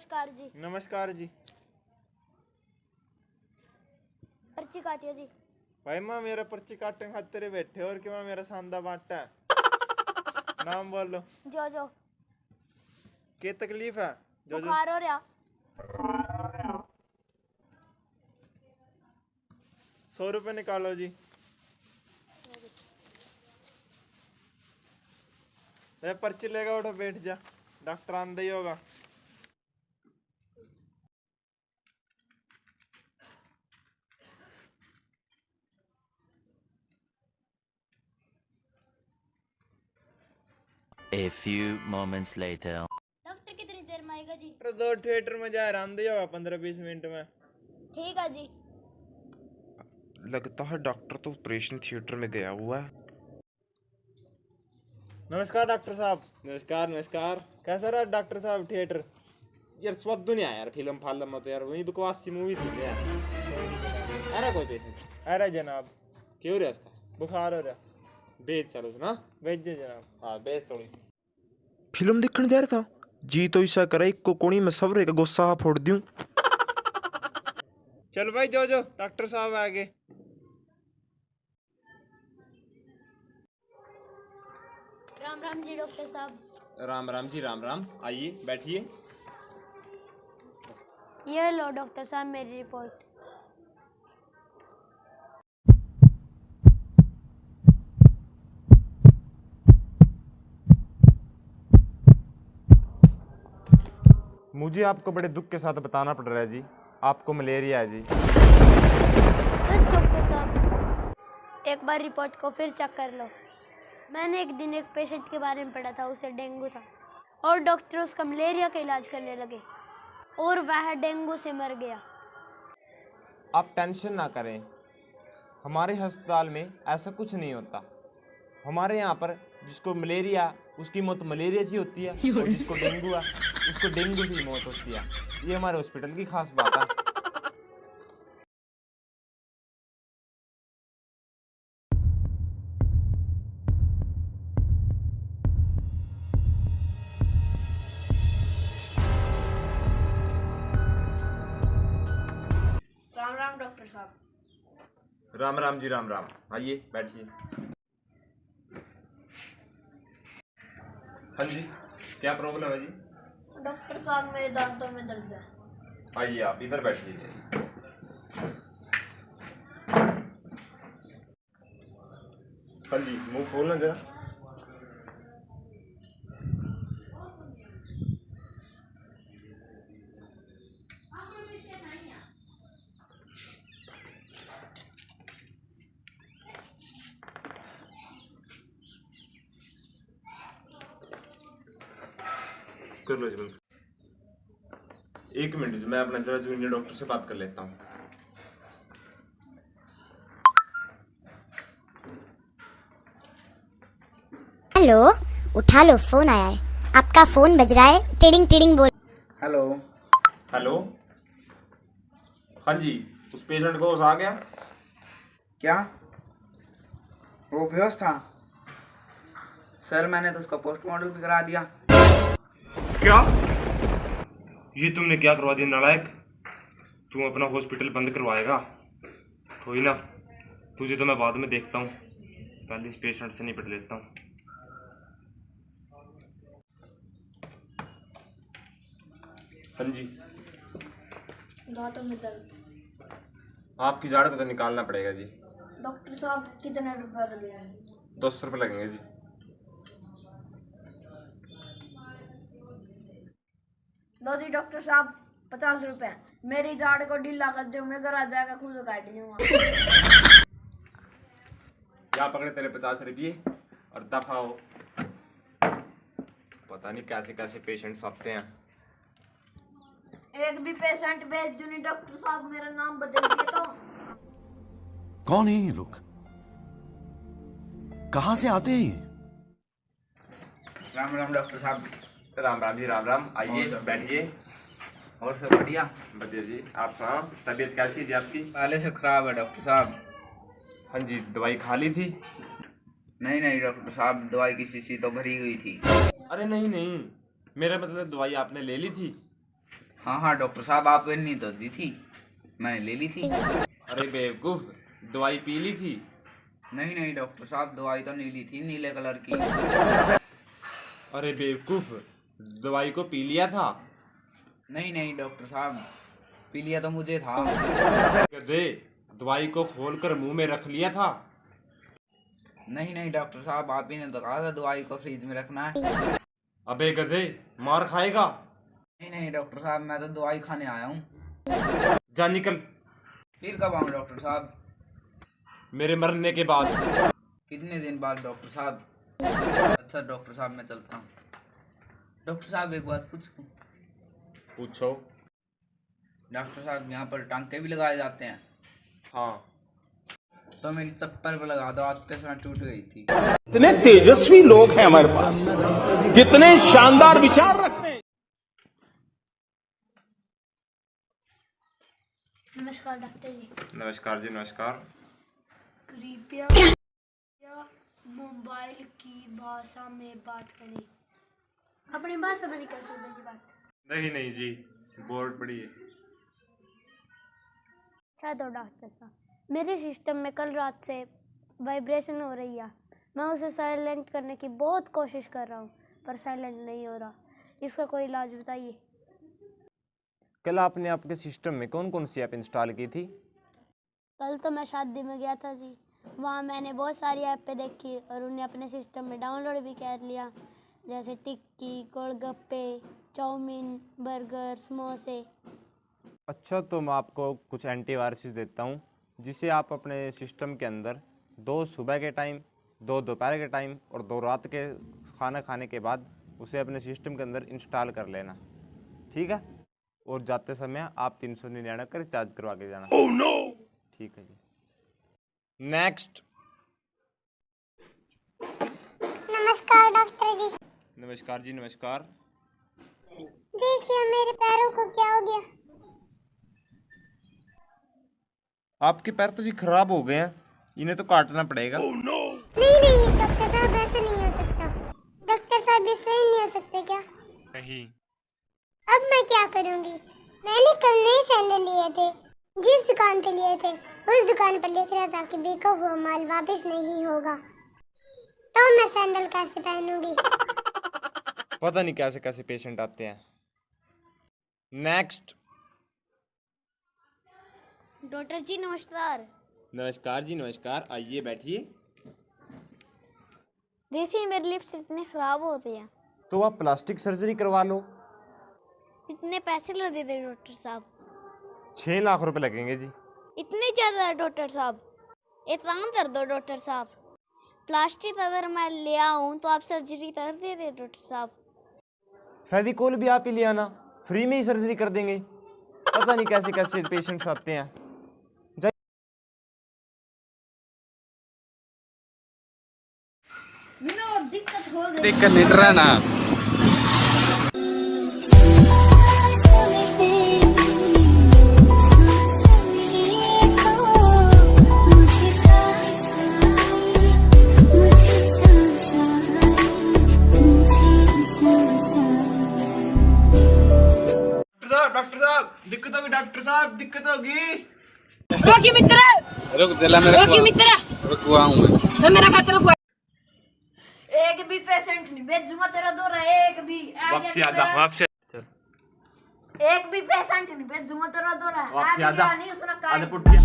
नमस्कार जी। नमस्कार जी। पर्ची काटिए जी। भाई माँ मेरा पर्ची काटने खातिर बैठे और क्यों मेरा सांदा बांटा है। नाम बोलो। जो जो क्या तकलीफ है? जो जो बुखार हो रहा। 100 रुपये निकालो जी। पर्ची लेगा उठो बैठ जा, डॉक्टर आंदा ही होगा। A few moments later. Doctor कितनी देर में आएगा जी? दो थिएटर में जा रहा आंदा ही होगा 15-20 मिनट में। ठीक है जी। लगता है डॉक्टर तो ऑपरेशन थिएटर में गया हुआ है। नमस्कार डॉक्टर साहब। नमस्कार नमस्कार। कैसा रहा डॉक्टर साहब थिएटर? यार स्वाद नहीं आया यार, फिल्म फालम में तो यार वही बकवास सी मूवी थी यार। अरे कोई पेशेंट? अरे जनाब क्यों रहा उसका? बुखार हो रहा। बेच चलो ना। भेजो जनाब। हाँ बेच थोड़ी। फिल्म देखने जा रहा था जी, तो ऐसा करे को कोनी में सवरे का गुस्सा फोड़ दूं। चल भाई जो जो डॉक्टर साहब आगे। राम राम जी डॉक्टर साहब। राम राम जी राम राम। आइए बैठिए। ये लो डॉक्टर साहब मेरी रिपोर्ट। मुझे आपको बड़े दुख के साथ बताना पड़ रहा है जी, आपको मलेरिया है जी। सच डॉक्टर साहब? एक बार रिपोर्ट को फिर चेक कर लो। मैंने एक दिन एक पेशेंट के बारे में पढ़ा था, उसे डेंगू था और डॉक्टर उसका मलेरिया का इलाज करने लगे और वह डेंगू से मर गया। आप टेंशन ना करें, हमारे अस्पताल में ऐसा कुछ नहीं होता। हमारे यहाँ पर जिसको मलेरिया उसकी मौत मलेरिया से होती है और जिसको डेंगू है उसको डेंगू से मौत होती है। ये हमारे हॉस्पिटल की खास बात है। राम राम डॉक्टर साहब। राम राम जी राम राम। आइए बैठिए। हाँ जी, क्या प्रॉब्लम है जी? डॉक्टर साहब मेरे दांतों में दर्द है। आइए आप इधर बैठिए। हाँ जी, मुंह खोलना जरा। कर लो जी बंद। एक मिनट जी, मैं अपना जरा जूनियर डॉक्टर से बात कर लेता हूँ। हेलो, उठा लो, फोन आया है। आपका फोन बज रहा है, टिडिंग टिडिंग बोल। Hello hello. हाँ जी, उस पेशेंट को आ गया क्या? वो बेहोश था सर, मैंने तो उसका पोस्टमार्टम भी करा दिया। क्या? ये तुमने क्या करवा दिया नालायक? तुम अपना हॉस्पिटल बंद करवाएगा? कोई ना, तुझे तो मैं बाद में देखता हूँ, पहले इस पेशेंट से निपट लेता हूँ। हाँ जी। दांतों में दर्द। आपकी जाड़ को तो निकालना पड़ेगा जी। डॉक्टर साहब कितने रुपए लगे हैं? 200 रुपये लगेंगे जी। लो जी डॉक्टर साहब 50 रुपए। मेरी जाड़ को ढीला कर दो, मैं घर आ जाएगा खुद काट लूंगा। क्या पकड़े तेरे 50 रुपये और दफा हो। पता नहीं कैसे कैसे पेशेंट्स आते हैं। एक भी पेशेंट भेज दो नहीं डॉक्टर साहब, मेरा नाम बदल दिए तो। कौन है ये लोग? कहां से आते हैं ये? राम राम डॉक्टर साहब। राम राम जी राम राम। आइए बैठिए। और सब बढ़िया? बढ़िया जी। आप सुनाओ, तबीयत कैसी है जी आपकी? पहले से खराब है डॉक्टर साहब। हाँ जी, दवाई खा ली थी? नहीं नहीं डॉक्टर साहब, दवाई की शीशी तो भरी हुई थी। अरे नहीं नहीं, मेरा मतलब दवाई आपने ले ली थी? हाँ हाँ डॉक्टर साहब, आपने नहीं तो दी थी, मैंने ले ली थी। अरे बेवकूफ, दवाई पी ली थी? नहीं नहीं डॉक्टर साहब, दवाई तो नीली थी, नीले कलर की। अरे बेवकूफ, दवाई को पी लिया था? नहीं नहीं डॉक्टर साहब, पी लिया तो मुझे था। गधे, दवाई को खोलकर मुंह में रख लिया था? नहीं नहीं डॉक्टर साहब, आप ही ने तो कहा था दवाई को फ्रिज में रखना है। अबे गधे, मार खाएगा? नहीं नहीं डॉक्टर साहब, मैं तो दवाई खाने आया हूँ। जा निकल। फिर कब आऊँ डॉक्टर साहब? मेरे मरने के बाद। कितने दिन बाद डॉक्टर साहब? अच्छा डॉक्टर साहब, मैं चलता हूँ। डॉक्टर साहब एक बात पूछूं? पूछो। डॉक्टर साहब, यहाँ पर टांके भी लगाए जाते हैं? हाँ। तो मेरी चप्पल पर लगा दो, आते समय टूट गई थी। कितने तेजस्वी लोग हैं हमारे पास, कितने शानदार विचार रखते हैं। नमस्कार डॉक्टर जी। नमस्कार जी, नमस्कार। कृपया मोबाइल की भाषा में बात करें। अपनी भाषा में नहीं कर सकते जी बात? नहीं जी, बोर्ड पढ़िए। अच्छा तो डॉक्टर साहब, मेरे सिस्टम में कल रात से वाइब्रेशन हो रही है। मैं उसे साइलेंट करने की बहुत कोशिश कर रहा हूँ, पर साइलेंट नहीं हो रहा। इसका कोई इलाज बताइए। कल आपने आपके सिस्टम में कौन कौन सी ऐप इंस्टॉल की थी? कल तो मैं शादी में गया था जी, वहाँ मैंने बहुत सारी ऐपें देखी और उन्हें अपने सिस्टम में डाउनलोड भी कर लिया, जैसे टिक्की, गोलगप्पे, चाउमीन, बर्गर, समोसे। अच्छा, तो मैं आपको कुछ एंटीवायरस देता हूँ, जिसे आप अपने सिस्टम के अंदर 2 सुबह के टाइम, 2 दोपहर के टाइम और 2 रात के खाना खाने के बाद उसे अपने सिस्टम के अंदर इंस्टॉल कर लेना, ठीक है? और जाते समय आप 399 का रिचार्ज करवा के जाना। Oh, no! ठीक है जी। नेक्स्ट। नमस्कार डॉक्टर जी। नमस्कार जी, नमस्कार। देखिए मेरे पैरों को क्या हो गया। आपके पैर तो जी खराब हो गए हैं, इन्हें तो काटना पड़ेगा। Oh, no! नहीं नहीं डॉक्टर साहब, ऐसा नहीं हो सकता। डॉक्टर साहब, इससे ही नहीं हो सकते क्या? नहीं। अब मैं क्या करूंगी? मैंने कल नए सैंडल लिए थे, जिस दुकान पे लिए थे उस दुकान पर लिख रहा था कि बिका हुआ माल वापस नहीं होगा, तो मैं सैंडल कैसे पहनूंगी? पता नहीं कैसे कैसे पेशेंट आते हैं। नेक्स्ट। डॉक्टर जी नमस्कार। नमस्कार जी, नमस्कार। आइए बैठिए। देखिए मेरे लिप्स इतने खराब होते हैं। तो आप प्लास्टिक सर्जरी करवा लो। इतने पैसे लगे थे डॉक्टर साहब? 6 लाख रुपए लगेंगे जी। इतने ज़्यादा है डॉक्टर साहब? एक काम कर दो डॉक्टर साहब, प्लास्टिक अगर मैं ले आऊँ तो आप सर्जरी कर दे डॉक्टर साहब। फेविकोल भी आप ही ले आना, फ्री में ही सर्जरी कर देंगे। पता नहीं कैसे कैसे पेशेंट्स आते हैं। दिक्कत नहीं रहना। डॉक्टर साहब, दिक्कत होगी। डॉक्टर साहब, दिक्कत होगी। रोकी मित्र, रुक जला मेरे रोकी मित्र, रुकवा हूँ मैं मेरा खाता रुकवा। एक भी पेशेंट नहीं भेजूंगा तेरा दौरा, एक भी। वापसी आजा, वापसी। एक भी पेशेंट नहीं भेजूंगा तेरा दौरा। वापसी आजा। नहीं उसने आजा पुट गया।